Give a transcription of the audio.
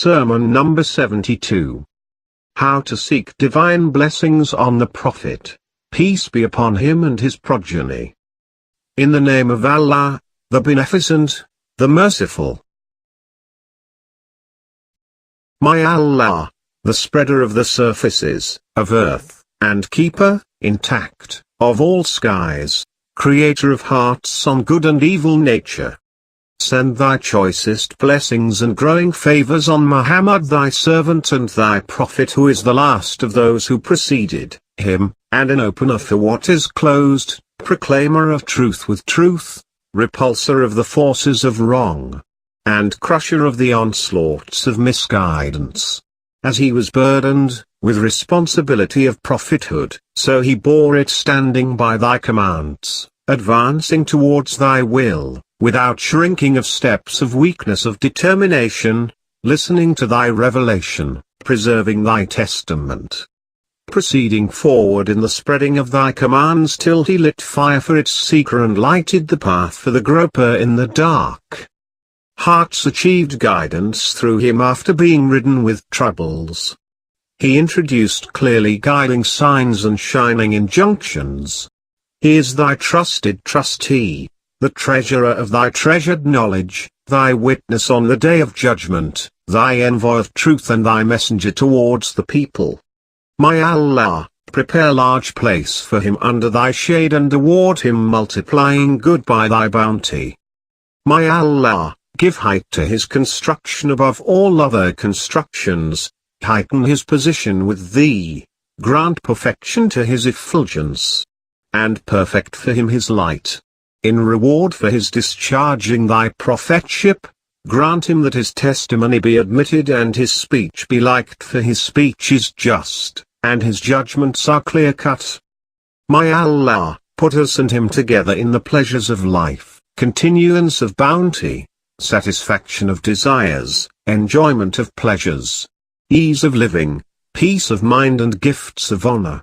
Sermon number 72. How to seek divine blessings on the Prophet, peace be upon him and his progeny. In the name of Allah, the Beneficent, the Merciful. My Allah, the spreader of the surfaces of earth, and keeper, intact, of all skies, creator of hearts on good and evil nature. Send thy choicest blessings and growing favors on Muhammad thy servant and thy prophet who is the last of those who preceded him, and an opener for what is closed, proclaimer of truth with truth, repulsor of the forces of wrong, and crusher of the onslaughts of misguidance. As he was burdened with responsibility of prophethood, so he bore it standing by thy commands, advancing towards thy will, without shrinking of steps of weakness of determination, listening to thy revelation, preserving thy testament, proceeding forward in the spreading of thy commands till he lit fire for its seeker and lighted the path for the groper in the dark. Hearts achieved guidance through him after being ridden with troubles. He introduced clearly guiding signs and shining injunctions. He is thy trusted trustee, the treasurer of thy treasured knowledge, thy witness on the day of judgment, thy envoy of truth and thy messenger towards the people. My Allah, prepare large place for him under thy shade and award him multiplying good by thy bounty. My Allah, give height to his construction above all other constructions, heighten his position with thee, grant perfection to his effulgence, and perfect for him his light. In reward for his discharging thy prophetship, grant him that his testimony be admitted and his speech be liked, for his speech is just, and his judgments are clear-cut. My Allah, put us and him together in the pleasures of life, continuance of bounty, satisfaction of desires, enjoyment of pleasures, ease of living, peace of mind and gifts of honor.